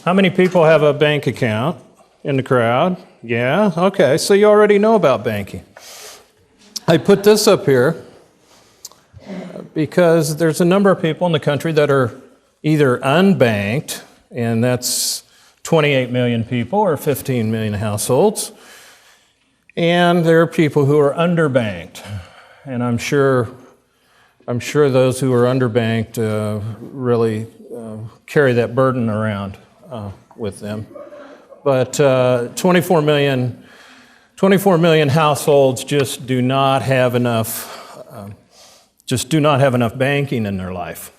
How many people have a bank account in the crowd? Yeah, okay, so you already know about banking. I put this up here because there's a number of people in the country that are either unbanked, and that's 28 million people or 15 million households, and there are people who are underbanked. And I'm sure those who are underbanked really carry that burden around with them. But 24 million households just do not have enough banking in their life,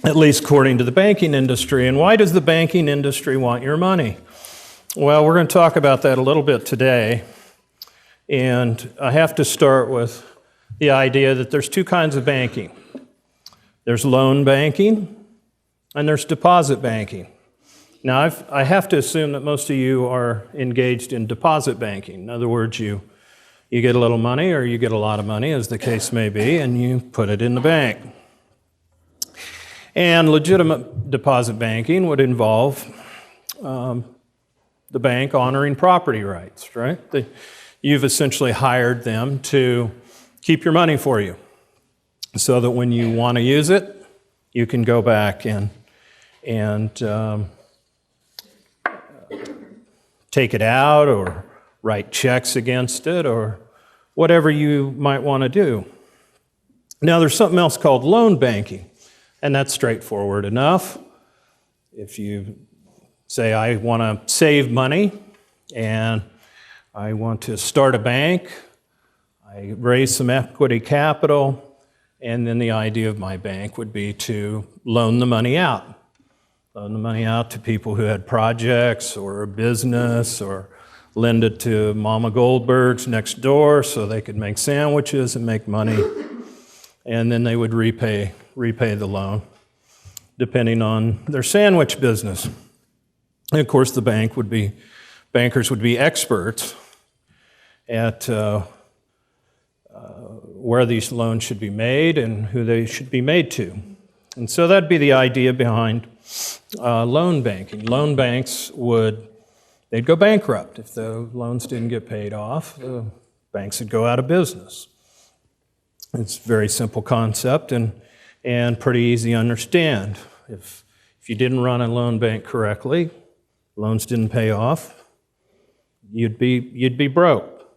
at least according to the banking industry. And why does the banking industry want your money? Well, we're going to talk about that a little bit today. And I have to start with the idea that there's two kinds of banking. There's loan banking and there's deposit banking. Now, I have to assume that most of you are engaged in deposit banking. In other words, you get a little money or you get a lot of money, as the case may be, and you put it in the bank. And legitimate deposit banking would involve the bank honoring property rights, right? You've essentially hired them to keep your money for you so that when you want to use it, you can go back and take it out or write checks against it or whatever you might want to do. Now, there's something else called loan banking, and that's straightforward enough. If you say, I want to save money and I want to start a bank, I raise some equity capital, and then the idea of my bank would be to loan the money out. Loan the money out to people who had projects or a business, or lend it to Mama Goldberg's next door so they could make sandwiches and make money. And then they would repay the loan, depending on their sandwich business. And of course, bankers would be experts at where these loans should be made and who they should be made to. And so that'd be the idea behind loan banking. Loan banks they'd go bankrupt. If the loans didn't get paid off, the banks would go out of business. It's a very simple concept and pretty easy to understand. If you didn't run a loan bank correctly, loans didn't pay off, you'd be broke.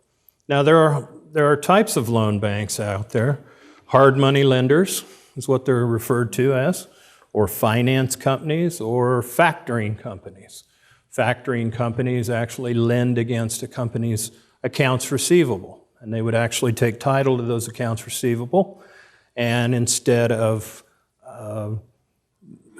Now there are types of loan banks out there. Hard money lenders is what they're referred to as, or finance companies, or factoring companies. Factoring companies actually lend against a company's accounts receivable, and they would actually take title to those accounts receivable, and instead of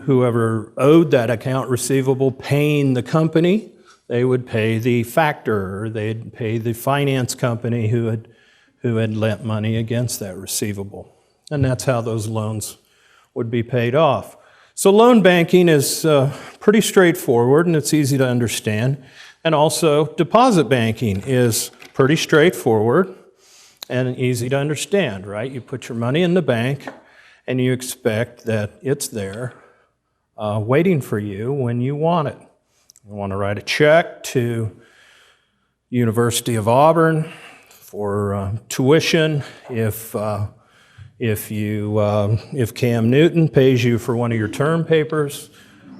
whoever owed that account receivable paying the company, they would pay the factor, or they'd pay the finance company who had lent money against that receivable. And that's how those loans would be paid off. So loan banking is pretty straightforward and it's easy to understand. And also deposit banking is pretty straightforward and easy to understand, right? You put your money in the bank and you expect that it's there waiting for you when you want it. You want to write a check to University of Auburn for tuition. If Cam Newton pays you for one of your term papers,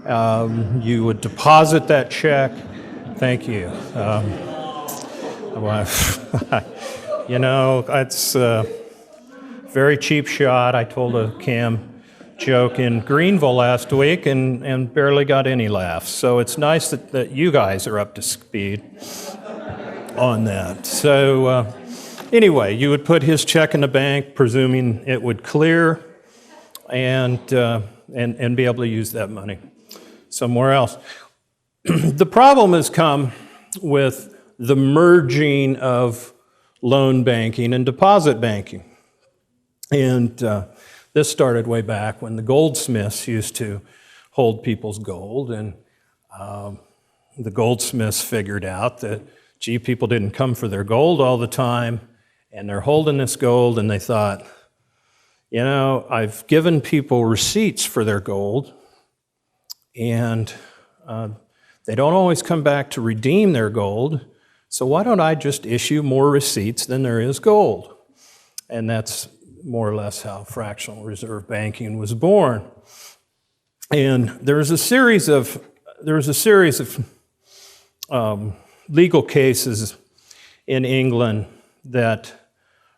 you would deposit that check. Thank you. You know, it's a very cheap shot. I told a Cam joke in Greenville last week and barely got any laughs. So it's nice that you guys are up to speed on that. So anyway, you would put his check in the bank, presuming it would clear, and be able to use that money somewhere else. The problem has come with the merging of loan banking and deposit banking. And this started way back when the goldsmiths used to hold people's gold, and the goldsmiths figured out that, gee, people didn't come for their gold all the time, and they're holding this gold, and they thought, you know, I've given people receipts for their gold, and They don't always come back to redeem their gold, so why don't I just issue more receipts than there is gold? And that's more or less how fractional reserve banking was born. And there was a series of legal cases in England that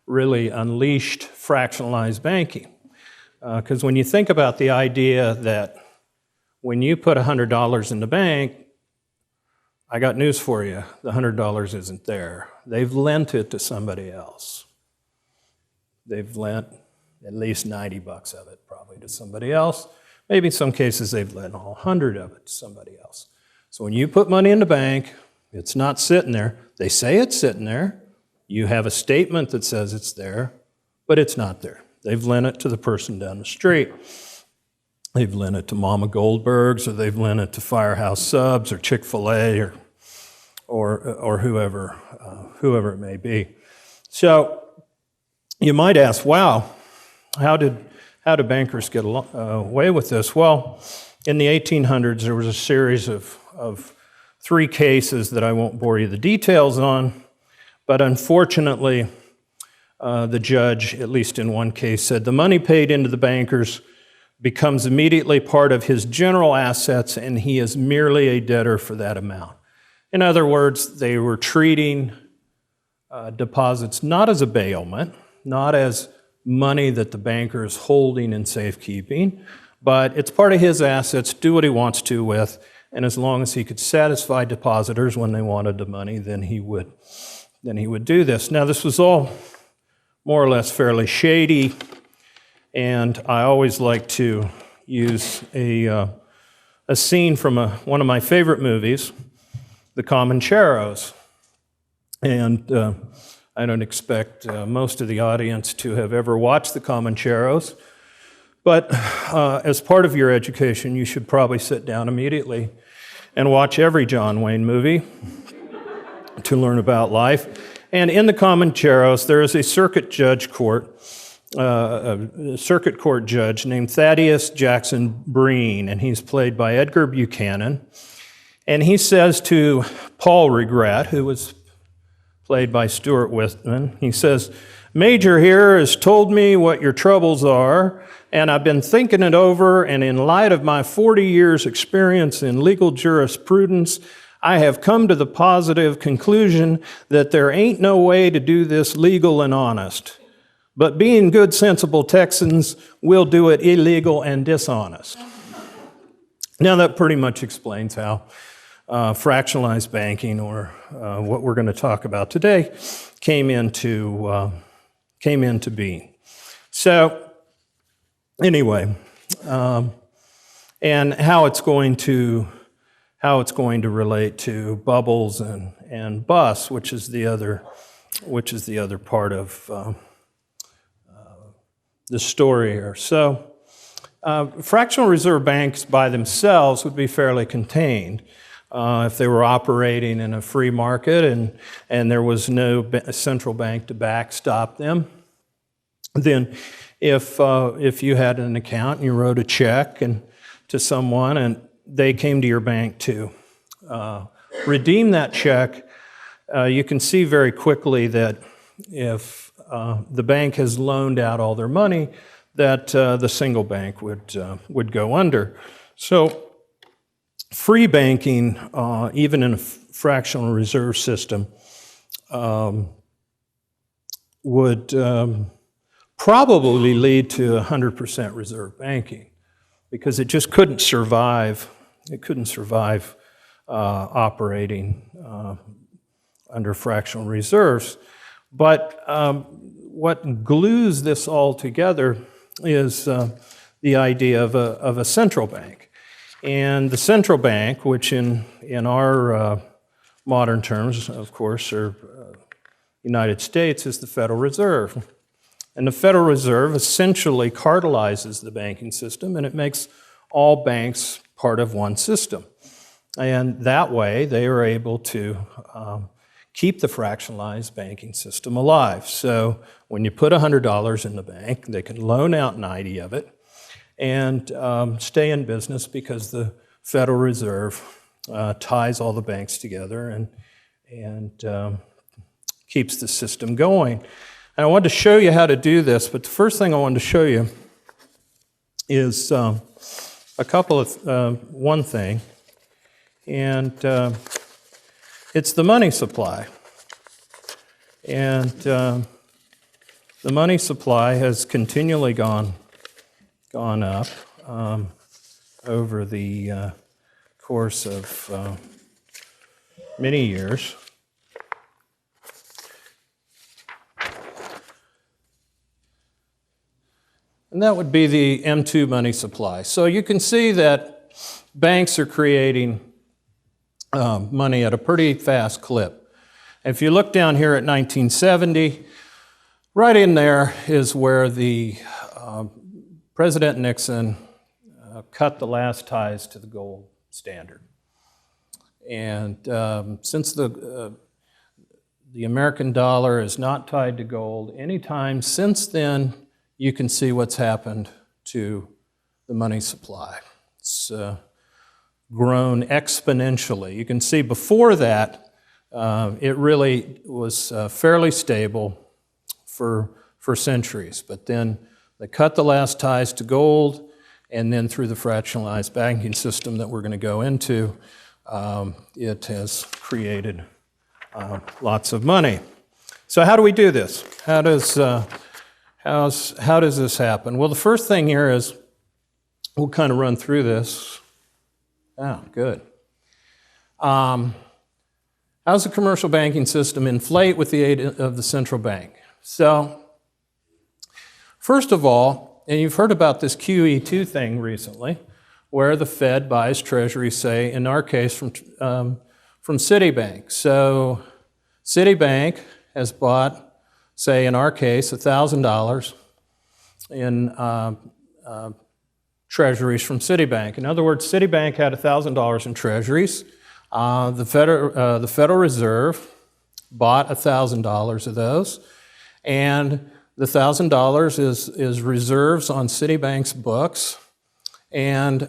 really unleashed fractionalized banking. Because when you think about the idea that when you put $100 in the bank, I got news for you, the $100 isn't there. They've lent it to somebody else. They've lent at least 90 bucks of it probably to somebody else. Maybe in some cases they've lent all 100 of it to somebody else. So when you put money in the bank, it's not sitting there. They say it's sitting there. You have a statement that says it's there, but it's not there. They've lent it to the person down the street. They've lent it to Mama Goldberg's, or they've lent it to Firehouse Subs, or Chick-fil-A, or whoever it may be. So you might ask, wow, how did bankers get away with this? Well, in the 1800s, there was a series of 3 cases that I won't bore you the details on, but unfortunately, the judge, at least in one case, said the money paid into the bankers becomes immediately part of his general assets, and he is merely a debtor for that amount. In other words, they were treating deposits not as a bailment, not as money that the banker is holding in safekeeping, but it's part of his assets, do what he wants to with, and as long as he could satisfy depositors when they wanted the money, then he would do this. Now, this was all more or less fairly shady, and I always like to use a scene from one of my favorite movies, The Comancheros. And I don't expect most of the audience to have ever watched The Comancheros, but as part of your education, you should probably sit down immediately and watch every John Wayne movie to learn about life. And in The Comancheros, there is a circuit court judge named Thaddeus Jackson Breen, and he's played by Edgar Buchanan. And he says to Paul Regret, who was played by Stuart Whitman, he says, "Major here has told me what your troubles are, and I've been thinking it over, and in light of my 40 years experience in legal jurisprudence, I have come to the positive conclusion that there ain't no way to do this legal and honest. But being good, sensible Texans, we'll do it illegal and dishonest." Now that pretty much explains how fractionalized banking, or what we're going to talk about today, came into being. So anyway, and how it's going to relate to bubbles and busts, which is the other part of the story here. So fractional reserve banks by themselves would be fairly contained. If they were operating in a free market and there was no central bank to backstop them, then if you had an account and you wrote a check to someone and they came to your bank to redeem that check, you can see very quickly that if the bank has loaned out all their money, that the single bank would go under. So free banking, even in a fractional reserve system, would probably lead to 100% reserve banking, because it just couldn't survive. It couldn't survive operating under fractional reserves. But what glues this all together is the idea of a central bank. And the central bank, which in our modern terms, of course, are United States, is the Federal Reserve. And the Federal Reserve essentially cartelizes the banking system, and it makes all banks part of one system. And that way, they are able to keep the fractionalized banking system alive. So when you put $100 in the bank, they can loan out 90 of it and stay in business, because the Federal Reserve ties all the banks together and keeps the system going. And I wanted to show you how to do this, but the first thing I wanted to show you is a couple of, one thing, and it's the money supply. And the money supply has continually gone up over the course of many years. And that would be the M2 money supply. So you can see that banks are creating money at a pretty fast clip. If you look down here at 1970, right in there is where the President Nixon cut the last ties to the gold standard. And since the American dollar is not tied to gold, anytime since then, you can see what's happened to the money supply. It's grown exponentially. You can see before that, it really was fairly stable for centuries. But then they cut the last ties to gold, and then through the fractionalized banking system that we're going to go into, it has created lots of money. So how do we do this? How does this happen? Well, the first thing here is, we'll kind of run through this. Oh, good. How does the commercial banking system inflate with the aid of the central bank? So, first of all, and you've heard about this QE2 thing recently, where the Fed buys treasuries, say, in our case, from Citibank. So, Citibank has bought, say, in our case, $1,000 in treasuries from Citibank. In other words, Citibank had $1,000 in treasuries. The Federal Reserve bought $1,000 of those, and the $1,000 is reserves on Citibank's books, and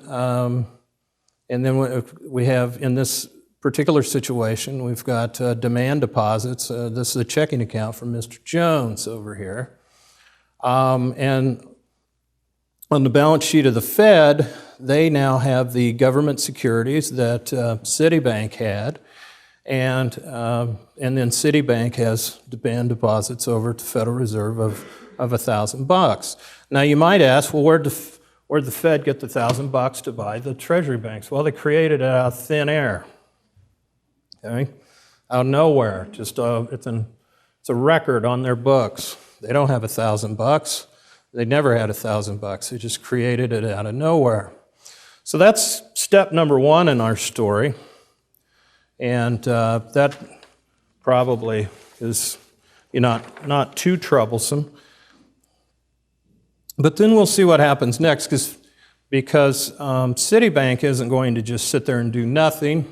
then we have, in this particular situation, we've got demand deposits. This is a checking account from Mr. Jones over here. And on the balance sheet of the Fed, they now have the government securities that Citibank had, and then Citibank has demand deposits over to the Federal Reserve of $1,000. Now you might ask, well, where'd the Fed get the $1,000 to buy the treasury banks? Well, they created it out of thin air. Okay? Out of nowhere. Just it's a record on their books. They don't have $1,000. They never had $1,000. They just created it out of nowhere. So that's step number one in our story, and that probably is not too troublesome. But then we'll see what happens next, because Citibank isn't going to just sit there and do nothing.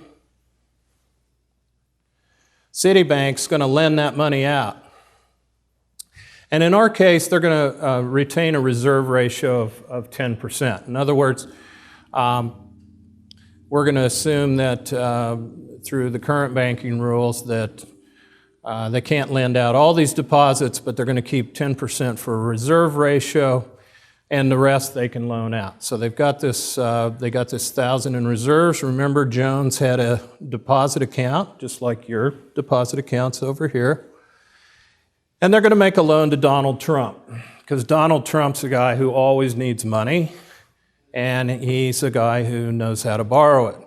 Citibank's going to lend that money out. And in our case, they're going to retain a reserve ratio of 10%. In other words, we're going to assume that through the current banking rules that they can't lend out all these deposits, but they're going to keep 10% for a reserve ratio, and the rest they can loan out. So they've got this, they got this 1,000 in reserves. Remember, Jones had a deposit account, just like your deposit accounts over here. And they're going to make a loan to Donald Trump, because Donald Trump's a guy who always needs money, and he's a guy who knows how to borrow it.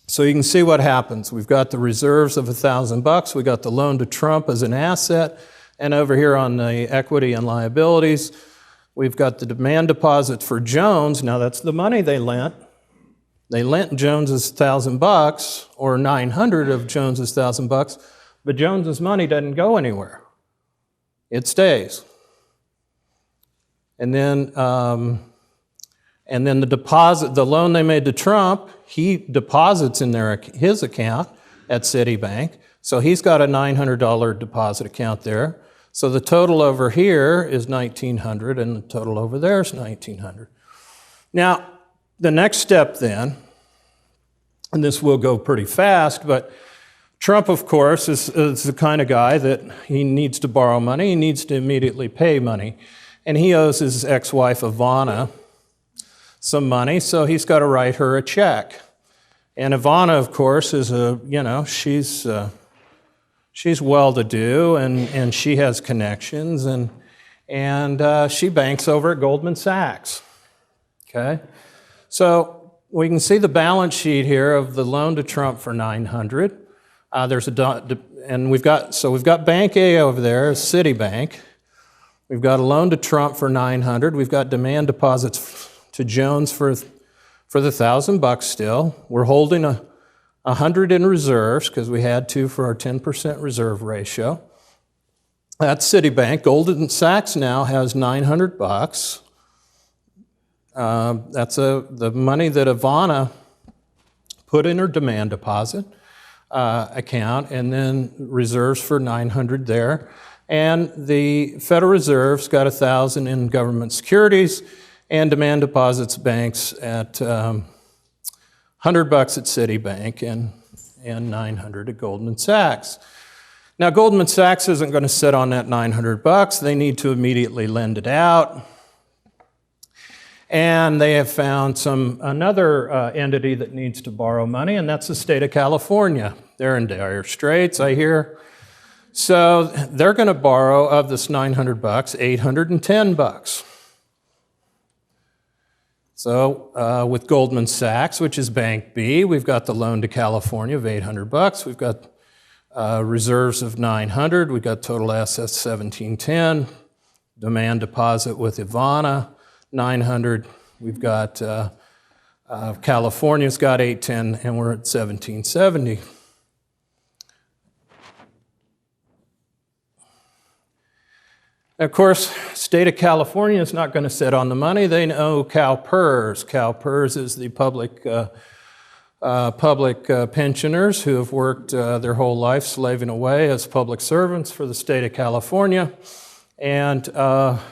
So you can see what happens. We've got the reserves of $1,000. We got the loan to Trump as an asset, and over here on the equity and liabilities, we've got the demand deposit for Jones. Now that's the money they lent. They lent Jones's $1,000, or 900 of Jones's $1,000. But Jones's money doesn't go anywhere. It stays. And then the deposit, the loan they made to Trump, he deposits in his account at Citibank. So he's got a $900 deposit account there. So the total over here is $1,900, and the total over there is $1,900. Now, The next step then, and this will go pretty fast, but Trump, of course, is the kind of guy that he needs to borrow money, he needs to immediately pay money. And he owes his ex-wife, Ivana, some money, so he's got to write her a check. And Ivana, of course, is she's well-to-do, and she has connections, and she banks over at Goldman Sachs. Okay, so we can see the balance sheet here of the loan to Trump for $900. We've got Bank A over there, Citibank. We've got a loan to Trump for $900. We've got demand deposits to Jones for the $1,000 still. We're holding $100 in reserves because we had to for our 10% reserve ratio. That's Citibank. Goldman Sachs now has $900. That's the money that Ivana put in her demand deposit account, and then reserves for $900 there. And the Federal Reserve's got $1,000 in government securities and demand deposits banks at $100 at Citibank and $900 at Goldman Sachs. Now, Goldman Sachs isn't going to sit on that $900. They need to immediately lend it out. And they have found another entity that needs to borrow money, and that's the state of California. They're in dire straits, I hear. So they're going to borrow of this $900, $810. So with Goldman Sachs, which is Bank B, we've got the loan to California of $800. We've got reserves of $900. We've got total assets $1,710. Demand deposit with Ivana, $900. We've got California's got $810, and we're at $1,770. Of course, state of California is not going to sit on the money. They owe CalPERS. CalPERS is the public pensioners who have worked their whole life slaving away as public servants for the state of California. And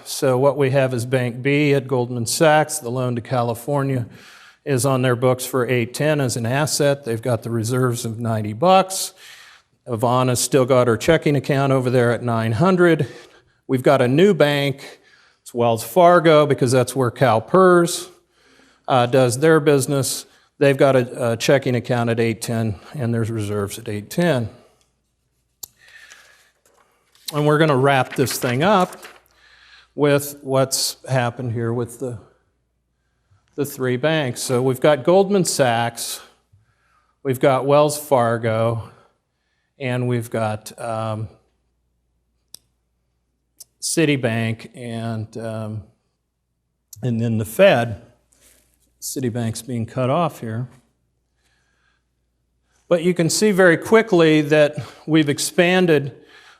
so what we have is Bank B at Goldman Sachs. The loan to California is on their books for $810 as an asset. They've got the reserves of $90. Ivana's still got her checking account over there at $900. We've got a new bank. It's Wells Fargo, because that's where CalPERS does their business. They've got a checking account at $810, and there's reserves at $810. And we're going to wrap this thing up with what's happened here with the three banks. So we've got Goldman Sachs, we've got Wells Fargo, and we've got Citibank, and then the Fed. Citibank's being cut off here. But you can see very quickly that we've expanded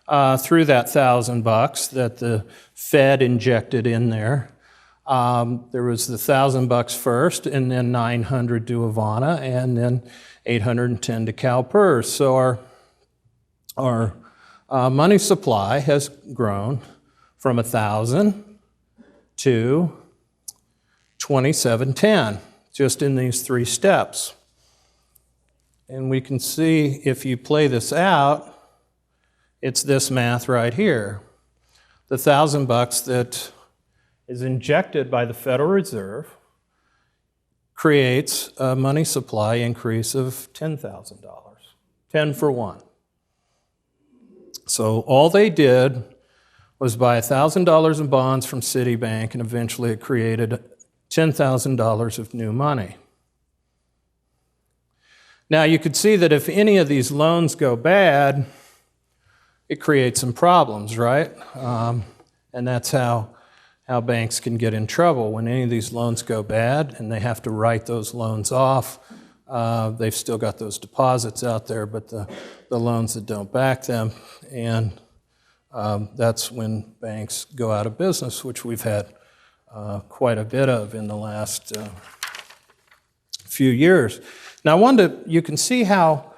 through that $1,000 that the Fed injected in there. There was the $1,000 first, and then $900 to Ivana, and then $810 to CalPERS. So our money supply has grown from 1,000 to 2,710, just in these three steps. And we can see, if you play this out, it's this math right here. The $1,000 that is injected by the Federal Reserve creates a money supply increase of $10,000, 10 for 1. So all they did was buy $1,000 in bonds from Citibank, and eventually it created $10,000 of new money. Now you could see that if any of these loans go bad, it creates some problems, right? And that's how banks can get in trouble. When any of these loans go bad and they have to write those loans off, they've still got those deposits out there, but the loans that don't back them, and that's when banks go out of business, which we've had quite a bit of in the last few years. Now, you can see how,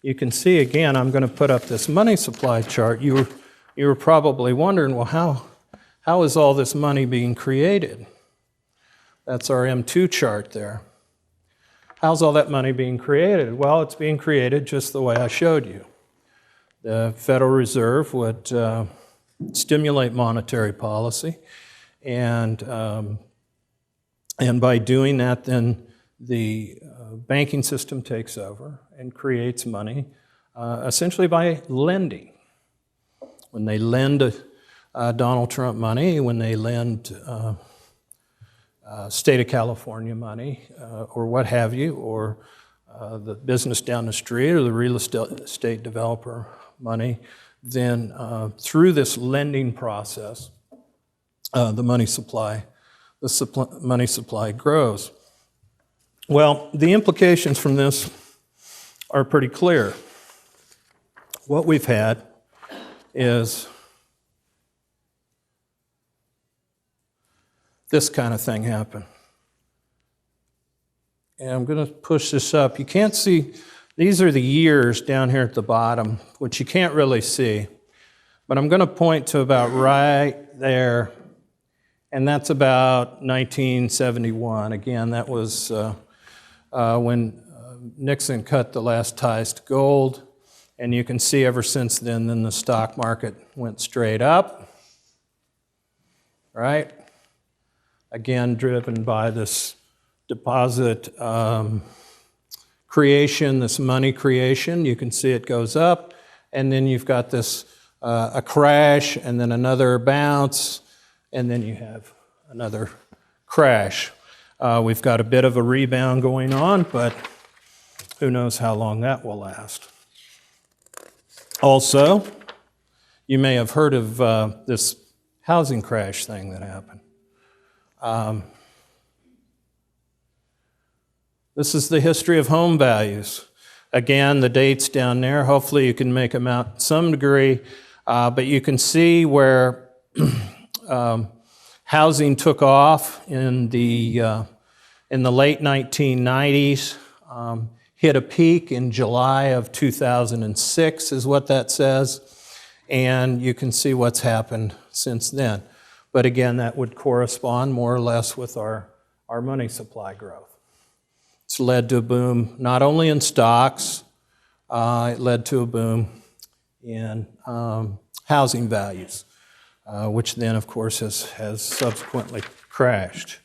you can see again, I'm going to put up this money supply chart. You were probably wondering, well, how is all this money being created? That's our M2 chart there. How's all that money being created? Well, it's being created just the way I showed you. The Federal Reserve would stimulate monetary policy, and by doing that, then the banking system takes over and creates money, essentially by lending. When they lend Donald Trump money, when they lend state of California money, or what have you, or the business down the street, or the real estate developer money, then through this lending process, the money supply grows. Well, the implications from this are pretty clear. What we've had is this kind of thing happen. And I'm going to push this up. You can't see, these are the years down here at the bottom, which you can't really see. But I'm going to point to about right there, and that's about 1971. Again, that was when Nixon cut the last ties to gold. And you can see ever since then the stock market went straight up, right? Again, driven by this deposit creation, this money creation. You can see it goes up, and then you've got this a crash, and then another bounce, and then you have another crash. We've got a bit of a rebound going on, but who knows how long that will last. Also, you may have heard of this housing crash thing that happened. This is the history of home values. Again, the dates down there, hopefully you can make them out to some degree, but you can see where housing took off in the late 1990s, hit a peak in July of 2006 is what that says, and you can see what's happened since then. But again, that would correspond more or less with our money supply growth. It's led to a boom not only in stocks, it led to a boom in housing values, which then, of course, has subsequently crashed.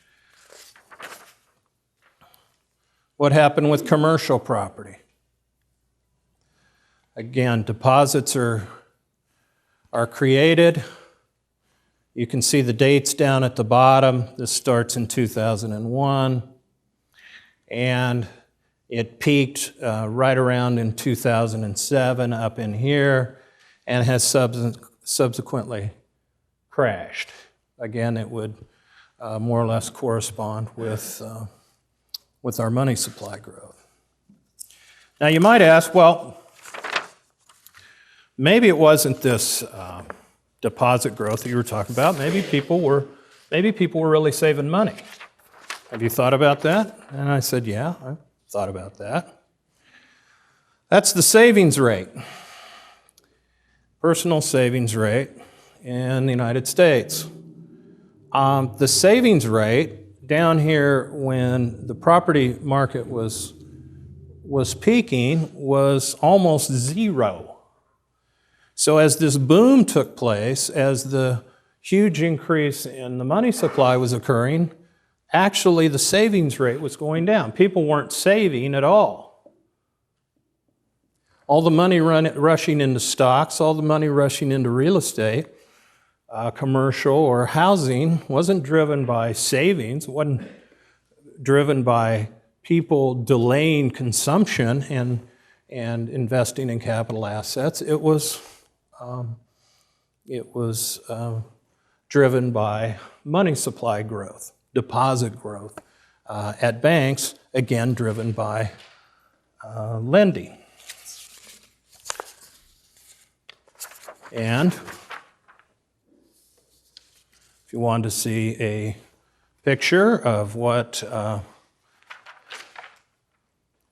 What happened with commercial property? Again, deposits are created. You can see the dates down at the bottom. This starts in 2001, and it peaked right around in 2007 up in here, and has subsequently crashed. Again, it would more or less correspond with our money supply growth. Now you might ask, well, maybe it wasn't this deposit growth that you were talking about. Maybe people were really saving money. Have you thought about that? And I said, yeah, I thought about that. That's the savings rate, personal savings rate in the United States. The savings rate down here when the property market was peaking was almost zero. So as this boom took place, as the huge increase in the money supply was occurring, actually the savings rate was going down. People weren't saving at all. All the money rushing into stocks, all the money rushing into real estate, commercial or housing, wasn't driven by savings, wasn't driven by people delaying consumption and investing in capital assets. It was driven by money supply growth, deposit growth at banks, again driven by lending. And if you want to see a picture of what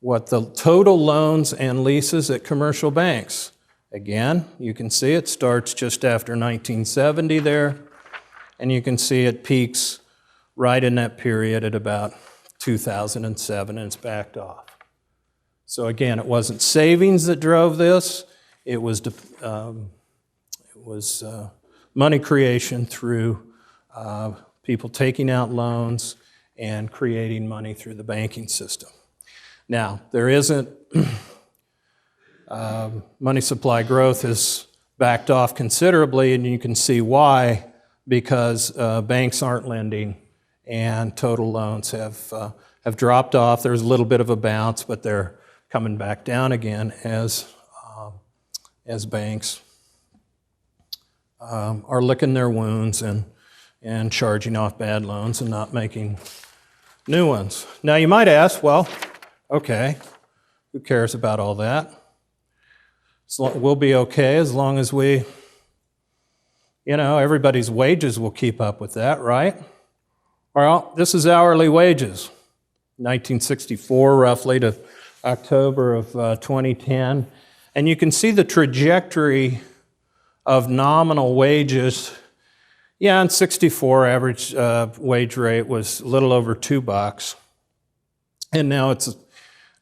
the total loans and leases at commercial banks, again, you can see it starts just after 1970 there, and you can see it peaks right in that period at about 2007, and it's backed off. So again, it wasn't savings that drove this. It was money creation through people taking out loans and creating money through the banking system. Now, there isn't, money supply growth has backed off considerably, and you can see why, because banks aren't lending and total loans have dropped off. There's a little bit of a bounce, but they're coming back down again as banks are licking their wounds and charging off bad loans and not making new ones. Now you might ask, well, okay, who cares about all that? We'll be okay as long as we, everybody's wages will keep up with that, right? Well, this is hourly wages, 1964 roughly to October of 2010. And you can see the trajectory of nominal wages. Yeah, in 64, average wage rate was a little over $2, and now it's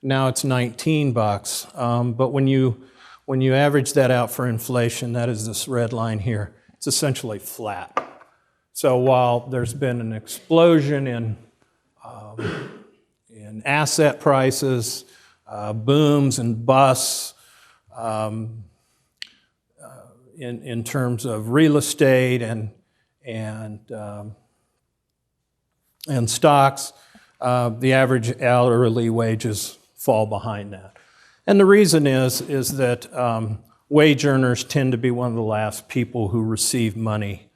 $19. But when you average that out for inflation, that is this red line here. It's essentially flat. So while there's been an explosion in asset prices, booms and busts, in terms of real estate and stocks, the average hourly wages fall behind that. And the reason is that wage earners tend to be one of the last people who receive money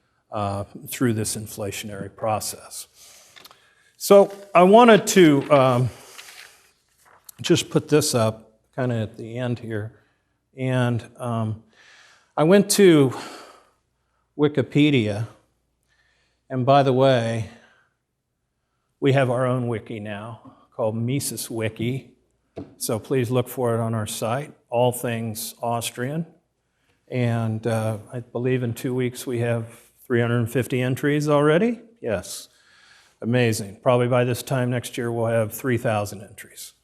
through this inflationary process. So I wanted to just put this up kind of at the end here. And I went to Wikipedia, and by the way, we have our own wiki now called Mises Wiki, so please look for it on our site, all things Austrian. And I believe in 2 weeks we have 350 entries already. Yes, amazing. Probably by this time next year we'll have 3,000 entries.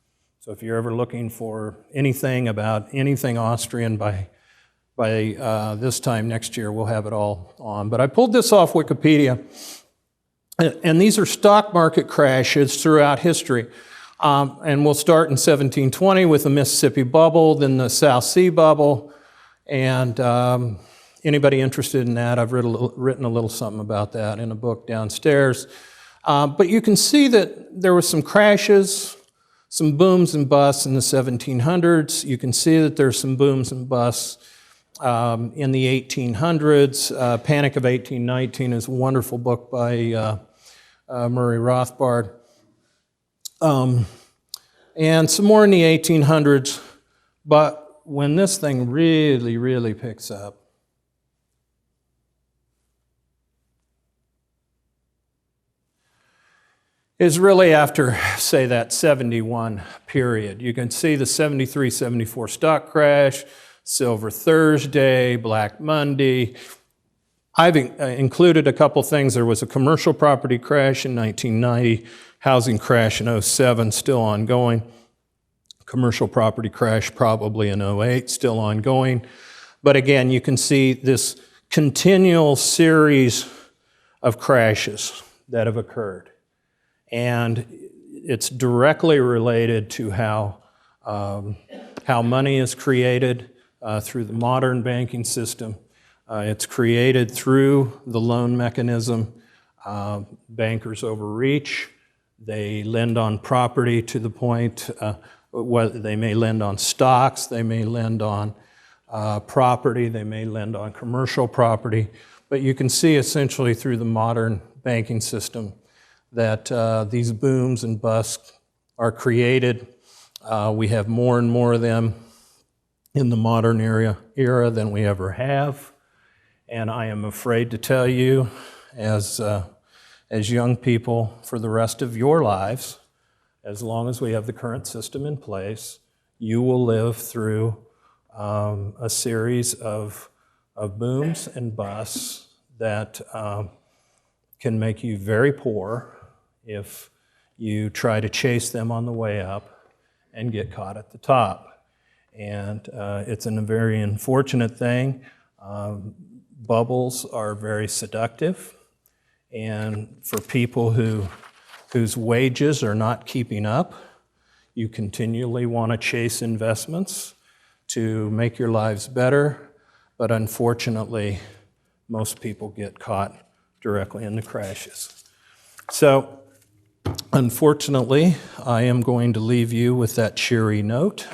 So if you're ever looking for anything about anything Austrian, by this time next year, we'll have it all on. But I pulled this off Wikipedia, and these are stock market crashes throughout history. And we'll start in 1720 with the Mississippi bubble, then the South Sea bubble, and anybody interested in that, I've written a little something about that in a book downstairs. But you can see that there were some crashes, some booms and busts in the 1700s. You can see that there's some booms and busts in the 1800s. Panic of 1819 is a wonderful book by Murray Rothbard. And some more in the 1800s. But when this thing really, really picks up, is really after, say, that 71 period. You can see the 73, 74 stock crash, Silver Thursday, Black Monday. I've included a couple things. There was a commercial property crash in 1990, housing crash in 07, still ongoing. Commercial property crash probably in 08, still ongoing. But again, you can see this continual series of crashes that have occurred. And it's directly related to how money is created through the modern banking system. It's created through the loan mechanism. Bankers overreach. They lend on property to the point, they may lend on stocks, they may lend on property, they may lend on commercial property. But you can see essentially through the modern banking system that these booms and busts are created. We have more and more of them in the modern era than we ever have. And I am afraid to tell you, as young people, for the rest of your lives, as long as we have the current system in place, you will live through a series of booms and busts that can make you very poor if you try to chase them on the way up and get caught at the top. And it's a very unfortunate thing. Bubbles are very seductive, and for people whose wages are not keeping up, you continually want to chase investments to make your lives better, but unfortunately, most people get caught directly in the crashes. So, unfortunately, I am going to leave you with that cheery note.